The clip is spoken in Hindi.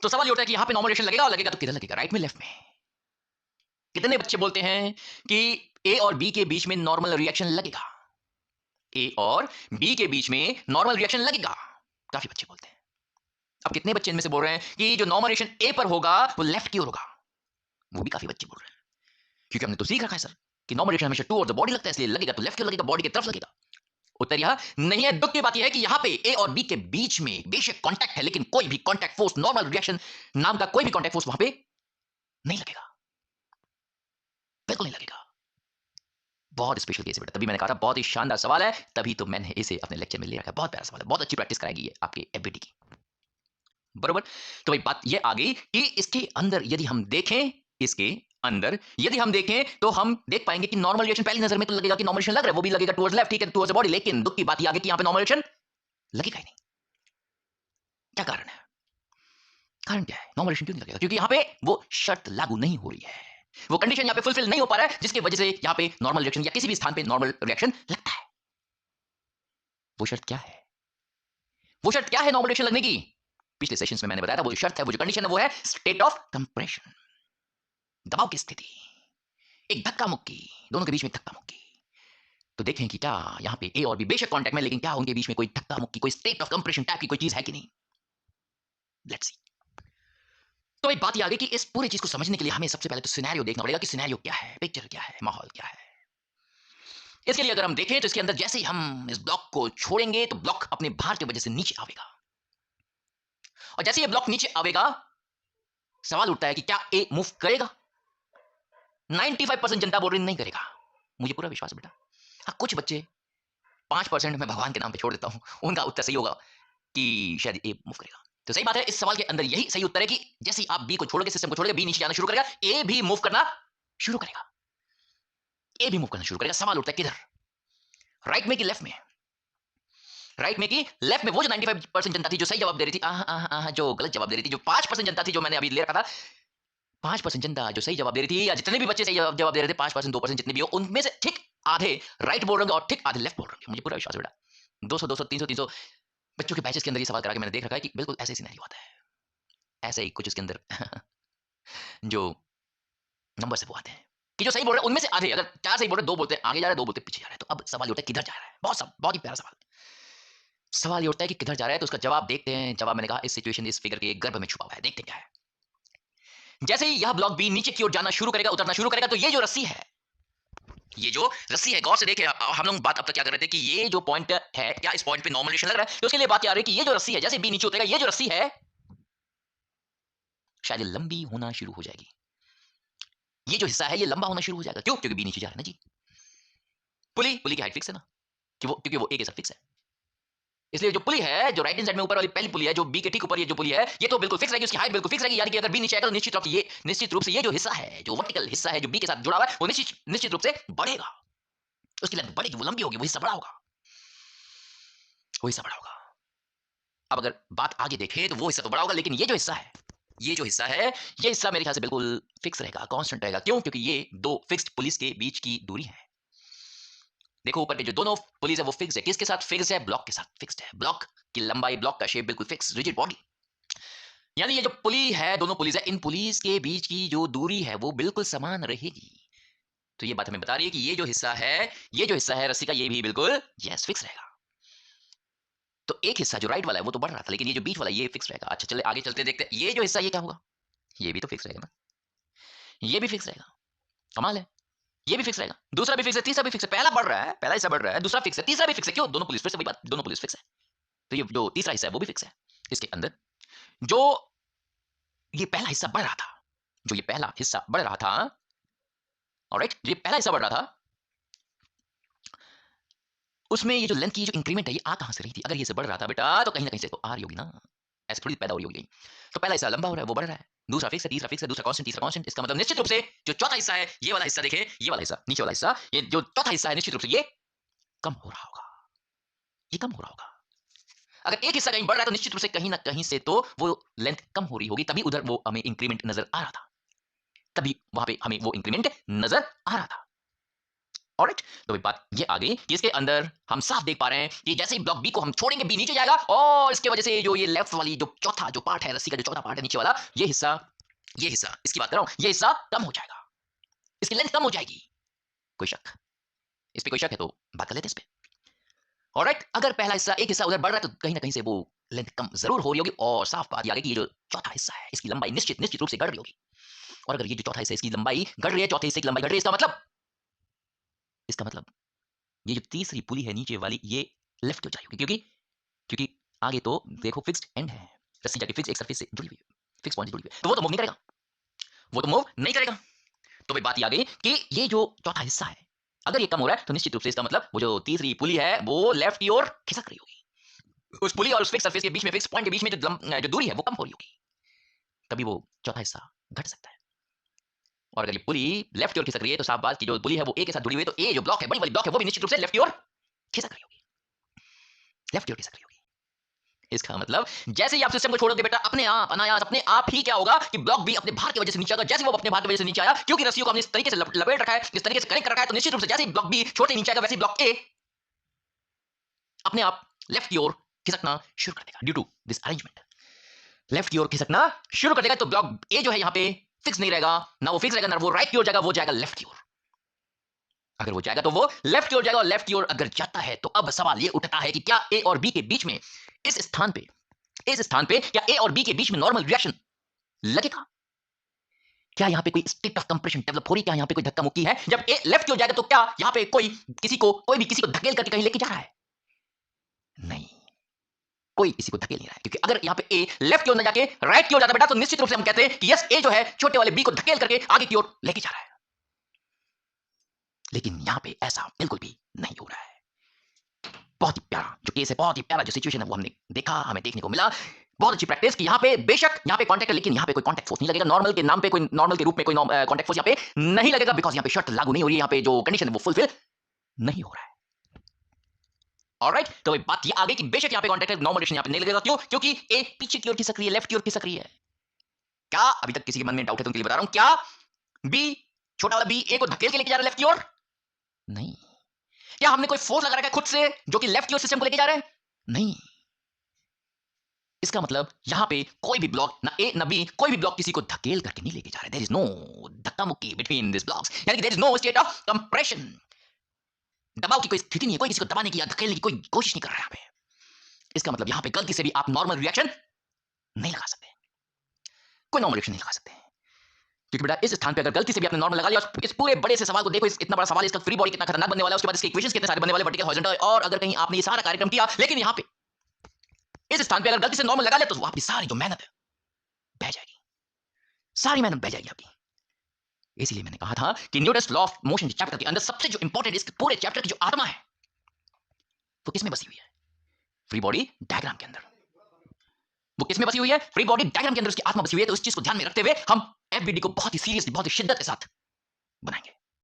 तो सवाल ये उठता है कि यहाँ पे नॉर्मल रिएक्शन लगेगा, और लगेगा तो किधर लगेगा, राइट में लेफ्ट में? कितने बच्चे बोलते हैं कि ए और बी के बीच में नॉर्मल रिएक्शन लगेगा? ए और बी के बीच में नॉर्मल रिएक्शन लगेगा। काफी बच्चे बोलते हैं। अब कितने बच्चे इनमें से बोल रहे हैं कि जो नॉर्मल रिएक्शन ए पर होगा वो लेफ्ट की ओर होगा? वो भी काफी बच्चे बोल रहे हैं, क्योंकि हमने तो सीख रखा है सर कि नॉर्मल रिएक्शन हमेशा टू और द बॉडी लगता है, इसलिए लगेगा तो लेफ्ट की ओर लगेगा, बॉडी की तरफ लगेगा। उत्तर यह नहीं है। दुख की बात यह है कि यहां पे ए और बी के बीच में बेशक कांटेक्ट है, लेकिन कोई भी कांटेक्ट फोर्स, नॉर्मल रिएक्शन नाम का कोई भी कांटेक्ट फोर्स वहां पे नहीं लगेगा, बिल्कुल नहीं लगेगा। बहुत स्पेशल केस है बेटा, तभी मैंने कहा था बहुत ही शानदार सवाल है, तभी तो मैंने इसे अपने लेक्चर में ले रखा है। बहुत प्यारा सवाल है, बहुत अच्छी प्रैक्टिस कराएगी ये आपके एबिलिटी की, बरोबर। तो भाई बात ये आ गई कि इसके अंदर यदि हम देखें, इसके अंदर यदि हम देखें तो हम देख पाएंगे कि नॉर्मल रिएक्शन पहली नजर में तो लगेगा कि नॉर्मल रिएक्शन लग रहा है, वो भी लगेगा टुवर्ड्स लेफ्ट, ठीक है, टुवर्ड्स द बॉडी। लेकिन दुख की बात ये आ गई कि यहां पे नॉर्मल रिएक्शन लगेगा ही नहीं। क्या कारण है? कारण क्या है? नॉर्मल रिएक्शन क्यों नहीं लगेगा? क्योंकि यहां पे वो शर्त लागू नहीं हो रही है, वो कंडीशन यहां पे फुलफिल नहीं हो पा रहा है, जिसकी वजह से यहां पे नॉर्मल रिएक्शन या किसी भी स्थान पे नॉर्मल रिएक्शन लगता है। वो शर्त क्या है? वो शर्त क्या है नॉर्मल रिएक्शन लगने की? पिछले सेशंस में मैंने बताया था, वो जो शर्त है, वो जो कंडीशन है, वो है स्टेट ऑफ कंप्रेशन, दबाव की स्थिति, एक धक्का मुक्की, दोनों के बीच में धक्का मुक्की। तो देखें कि क्या यहां पे ए और बी बेशक कांटेक्ट में, लेकिन क्या उनके बीच में कोई धक्का मुक्की, कोई स्टेट ऑफ कंप्रेशन टाइप की कोई चीज है कि नहीं? Let's see. तो एक बात ये आ गई कि इस पूरी चीज को समझने के लिए हमें सबसे पहले तो सिनेरियो देखना पड़ेगा कि सिनेरियो क्या है, पिक्चर क्या है, माहौल क्या है। इसके लिए अगर हम देखें तो इसके अंदर जैसे ही हम इस ब्लॉक को छोड़ेंगे तो ब्लॉक अपने भार की वजह से नीचे आवेगा, और जैसे ये ब्लॉक नीचे आवेगा, सवाल उठता है कि क्या ए मूव करेगा? 95% जनता बोल रही नहीं करेगा। मुझे पूरा विश्वास है बेटा। हाँ, कुछ बच्चे 5% मैं भगवान के नाम पे छोड़ देता हूं, उनका उत्तर सही होगा कि शायद ए मूव करेगा। तो सही बात है, इस सवाल के अंदर यही सही उत्तर है कि जैसे ही आप बी को छोड़ोगे, सिस्टम को छोड़ोगे, बी नीचे जाना शुरू करेगा, ए भी मूव करना शुरू करेगा, ए भी मूव करना शुरू करेगा। सवाल उठता है किधर, राइट में कि लेफ्ट में? राइट में कि लेफ्ट में? वो जो 95% जनता थी जो सही जवाब दे रही थी, जो गलत जवाब दे रही थी, जो 5% जनता थी जो मैंने अभी ले रखा था, 5% जनता जो सही जवाब दे रही थी, या जितने भी बच्चे सही जवाब दे रहे थे, 5% 2% जितने भी हो, उनमें से ठीक आधे राइट बोल रहे होंगे और ठीक आधे लेफ्ट बोल रहे होंगे। मुझे पूरा विश्वास है बेटा। 200 200 300 300 बच्चों के बैचेस के अंदर ये सवाल करा के मैंने देख रखा है कि बिल्कुल ऐसे ही सिनेरियो आता है, ऐसे ही कुछ इसके अंदर जो नंबर से वो आते हैं कि जो सही बोल रहे हैं उनमें से आधे, अगर 4 सही बोल रहे, 2 बोलते हैं आगे जा रहे हैं, 2 बोलते हैं पीछे जा रहे हैं। तो अब सवाल ये उठता है किधर जा रहा है? बहुत ही प्यारा सवाल। सवाल ये उठता है कि किधर जा रहा है, तो उसका जवाब देखते हैं। जवाब मैंने कहा इस सिचुएशन, इस फिगर के गर्भ में छुपा हुआ है, देखते क्या है। जैसे ही यह ब्लॉक बी नीचे की ओर जाना शुरू करेगा, उतरना शुरू करेगा, तो ये जो रस्सी है, ये जो रस्सी है, गौर से देखे, हम लोग बात अब तक क्या कर रहे थे कि ये जो पॉइंट है, क्या इस पॉइंट पे नॉर्मल रिएक्शन लग रहा है? तो उसके लिए बात क्या आ रही है कि ये जो रस्सी है, जैसे बी नीचे उतरेगा, ये जो रस्सी है शायद लंबी होना शुरू हो जाएगी। ये जो हिस्सा है ये लंबा होना शुरू हो जाएगा। क्यों? क्योंकि बी नीचे जा रहा है ना जी। पुली की हाइट फिक्स है ना, कि वो, क्योंकि वो ए के साथ फिक्स है। इसलिए जो पुली है, जो राइट हैंड साइड में ऊपर वाली पहली पुली है, जो बी के ठीक ऊपर ये जो पुली है, ये तो बिल्कुल फिक्स रहेगी, उसकी हाइट बिल्कुल फिक्स रहेगी। यानी कि अगर बी नीचे आएगा तो निश्चित रूप से ये जो हिस्सा है, जो वर्टिकल हिस्सा है, जो बी के साथ जुड़ा हुआ है, वो निश्चित रूप से बढ़ेगा, उसकी लेंथ बढ़ेगी, वो लंबी होगी, वो हिस्सा बड़ा होगा, वो हिस्सा बड़ा होगा। अब अगर बात आगे देखें तो वो हिस्सा तो बड़ा होगा, लेकिन ये जो हिस्सा है, ये जो हिस्सा है, ये हिस्सा मेरे ख्याल से बिल्कुल फिक्स रहेगा, कांस्टेंट रहेगा। क्यों? क्योंकि ये दो फिक्स्ड पुलिस के बीच की दूरी है। देखो ऊपर के जो दोनों पुलिस है वो फिक्स है, किसके साथ फिक्स है? ब्लॉक के साथ फिक्स्ड है। ब्लॉक की लंबाई, ब्लॉक का शेप बिल्कुल फिक्स, रिजिड बॉडी। यानी ये जो पुली है, दोनों पुलिस है, इन पुलिस के बीच की जो दूरी है वो बिल्कुल समान रहेगी। तो ये बात हमें बता रही है कि ये जो हिस्सा है, ये जो हिस्सा है रस्सी का, ये भी बिल्कुल यस फिक्स रहेगा। तो एक हिस्सा जो राइट वाला है वो तो बढ़ रहा था, लेकिन ये जो बीच वाला ये फिक्स रहेगा। अच्छा चले आगे चलते देखते हैं, ये जो हिस्सा ये क्या होगा? ये भी तो फिक्स रहेगा ना, ये भी फिक्स रहेगा। कमाल है, ये भी फिक्स रहेगा, दूसरा भी फिक्स है, तीसरा भी फिक्स है। पहला बढ़ रहा है, पहला हिस्सा बढ़ रहा है, दूसरा फिक्स है, तीसरा भी फिक्स है। क्यों? दोनों पुलिस, फिर से वही बात, दोनों पुलिस फिक्स है। तो ये जो तीसरा हिस्सा है वो भी फिक्स है। इसके अंदर जो ये पहला हिस्सा बढ़ रहा था, जो ये पहला हिस्सा बढ़ रहा था, ऑलराइट, ये पहला हिस्सा बढ़ रहा था, उसमें ये जो लेंथ की जो इंक्रीमेंट है ये आ कहां से रही थी? अगर ये से बढ़ रहा था बेटा तो कहीं ना कहीं से तो आ रही होगी ना, ऐसे थोड़ी पैदा हो रही होगी। तो पहला हिस्सा लंबा हो रहा है, वो बढ़ रहा है, दूसरा फिक्स है, तीसरा फिक्स है, दूसरा कांस्टेंट, तीसरा कांस्टेंट। इसका मतलब निश्चित रूप से जो चौथा हिस्सा है, ये वाला हिस्सा देखे, ये वाला हिस्सा, नीचे वाला हिस्सा, ये जो चौथा हिस्सा है, निश्चित रूप से ये कम हो रहा होगा, ये कम हो रहा होगा। अगर एक हिस्सा कहीं बढ़ रहा है तो निश्चित रूप से कहीं ना कहीं से तो वो लेंथ कम हो रही होगी, तभी उधर वो हमें इंक्रीमेंट नजर आ रहा था, तभी वहां पे हमें वो इंक्रीमेंट नजर आ रहा था। ऑलराइट, तो एक बात ये आ गई कि इसके अंदर हम साफ देख पा रहे हैं कि जैसे ही ब्लॉक बी को हम छोड़ेंगे बी नीचे जाएगा और इसके वजह से जो ये लेफ्ट वाली जो चौथा जो पार्ट है रस्सी का जो चौथा पार्ट है नीचे वाला ये हिस्सा इसकी बात कर रहा हूं, ये हिस्सा कम हो जाएगा, इसकी लेंथ कम हो जाएगी। कोई शक? इस पे कोई शक है तो बात कर लेते हैं इस पे। ऑलराइट, अगर पहला हिस्सा एक हिस्सा उधर बढ़ रहा है तो कहीं ना कहीं से वो लेंथ कम जरूर हो रही होगी और साफ बात ये आ गई कि ये जो चौथा हिस्सा है इसकी लंबाई निश्चित निश्चित रूप से बढ़ रही होगी। और अगर ये जो चौथा हिस्सा इसकी लंबाई घट रही है, चौथे हिस्से की लंबाई घट रही है, इसका मतलब ये जो तीसरी पुली है नीचे वाली ये लेफ्ट की हो जाएगी, क्योंकि क्योंकि आगे तो देखो फिक्स्ड एंड है, रस्सी जाके फिक्स एक सरफेस से जुड़ी हुई है, फिक्स पॉइंट से जुड़ी हुई है, तो वो तो मूव नहीं करेगा, वो तो मूव नहीं करेगा। तो भाई बात ये आ गई कि ये जो चौथा हिस्सा है अगर ये कम हो रहा है तो निश्चित रूप से इसका मतलब वो जो तीसरी पुली है वो लेफ्ट की ओर खिसक रही होगी। उस पुली और उस फिक्स सरफेस के बीच में, फिक्स पॉइंट के बीच में जो दूरी है वो कम हो रही होगी, तभी वो चौथा हिस्सा घट सकता है। और अगर ये पुली लेफ्ट की ओर खिसक रही है तो साफ बात की जो पुली है वो ए के साथ जुड़ी हुई है, तो ए जो ब्लॉक है, बड़ी वाली ब्लॉक है, वो भी निश्चित रूप से लेफ्ट की ओर खिसक रही होगी, लेफ्ट की ओर खिसक रही होगी। इसका मतलब जैसे ही आप सिस्टम को छोड़ोगे बेटा अपने आप अनायास अपने आप ही क्या होगा कि ब्लॉक भी अपने भार की वजह से नीचे आएगा। जैसे वो अपने भार की वजह से नीचे आया, क्योंकि रस्सियों को हमने इस तरीके से लपेट रखा है, इस तरीके से कनेक्ट कर रखा है, तो निश्चित रूप से जैसे ही ब्लॉक बी छोड़ते ही नीचे आएगा वैसे ही ब्लॉक ए अपने आप लेफ्ट की ओर खिसकना शुरू कर देगा। Due to this arrangement left की ओर खिसकना शुरू कर देगा, तो ब्लॉक ए जो है यहाँ पे फिक्स नहीं रहेगा, ना वो फिक्स रहेगा ना वो राइट की ओर जाएगा, वो जाएगा लेफ्ट की ओर। अगर वो जाएगा तो वो लेफ्ट की ओर जाएगा, और लेफ्ट की ओर अगर जाता है तो अब सवाल ये उठता है कि क्या ए और बी के बीच में इस स्थान पे क्या ए और बी के बीच में नॉर्मल रिएक्शन लगेगा? क्या यहाँ पे कोई स्टेट ऑफ कंप्रेशन डेवलप हो रही है? क्या यहाँ पे कोई धक्का मुक्की है? जब ए लेफ्ट की ओर जाएगा तो क्या यहाँ पे कोई भी किसी को धकेल करके कहीं लेके जा रहा है? नहीं, कोई किसी को धकेल नहीं रहा है, क्योंकि अगर यहाँ पे ए लेफ्ट की ओर न जाके राइट की ओर जाता बेटा तो निश्चित रूप से हम कहते हैं कि यस ए जो है छोटे वाले बी को धकेल करके आगे की ओर लेके जा रहा है। लेकिन यहाँ पे ऐसा बिल्कुल भी नहीं हो रहा है। बहुत ही प्यारा जो केस है, बहुत ही प्यारा जो सिचुएशन है वो हमने देखा, हमें देखने को मिला। बहुत अच्छी प्रैक्टिस कि यहाँ पे बेशक यहाँ पे कांटेक्ट है, लेकिन यहाँ पे कोई कांटेक्ट फोर्स नहीं लगेगा, नॉर्मल के नाम पे कोई नॉर्मल के रूप में कोई कांटेक्ट फोर्स यहाँ पे नहीं लगेगा, बिकॉज यहाँ पे शर्त लागू नहीं हो रही है, यहाँ पे जो कंडीशन है वो फुलफिल नहीं हो रहा है। ऑलराइट, तो बात ये आ गई कि बेशक यहाँ पे कांटेक्ट है, नॉर्मल रिएक्शन यहाँ पे नहीं लगेगा। क्यों? क्योंकि ए पीछे की ओर खिसक रही है, लेफ्ट की ओर खिसक रही है। क्या अभी तक किसी के मन में डाउट है तो उनके लिए बता रहा हूं, क्या बी छोटा वाला बी ए को धकेल के लेके जा रहा है लेफ्ट की ओर? नहीं। क्या हमने कोई फोर्स लगा रखा है खुद से जो कि लेफ्ट की ओर सिस्टम को लेके जा रहे हैं? नहीं। इसका मतलब यहां पे कोई भी ब्लॉक ना ए ना बी कोई भी ब्लॉक किसी को धकेल करके नहीं लेके जा रहा है। देयर इज नो धक्का मुक्की बिटवीन दिस ब्लॉक्स, यानी कि there is no state of compression. दबाव की कोई स्थिति नहीं है, कोई किसी को दबाने की या धकेलने की कोई कोशिश नहीं कर रहा है यहां पे। इसका मतलब यहां पे गलती से भी आप नॉर्मल रिएक्शन नहीं लगा सकते, कोई नॉर्मल रिएक्शन नहीं लगा सकते, क्योंकि बेटा इस स्थान पे अगर गलती से भी आपने नॉर्मल लगा लिया, इस पूरे बड़े से सवाल को देखो, इतना बड़ा सवाल, इसका फ्री बॉडी कितना खतरनाक बनने वाला है, उसके बाद इसके इक्वेशंस कितने सारे बनने वाले, वर्टिकल हॉरिजॉन्टल, और अगर कहीं आपने ये सारा कार्यक्रम किया लेकिन यहां पे इस स्थान पे अगर गलती से नॉर्मल लगा लिया तो आपकी सारी जो मेहनत है बह जाएगी, सारी मेहनत बह जाएगी आपकी। इसीलिए मैंने कहा था कि Newton's law of motion chapter के अंदर सबसे जो इंपॉर्टेंट इस पूरे चैप्टर की जो आत्मा है वो किसमें बसी हुई है? फ्री बॉडी डायग्राम के अंदर। वो किसमें बसी हुई है? फ्री बॉडी डायग्राम के अंदर उसकी आत्मा बसी हुई है। तो इस चीज को ध्यान में रखते हुए हम एफबीडी को बहुत ही सीरियसली, बहुत ही शिद्दत के साथ बनाएंगे।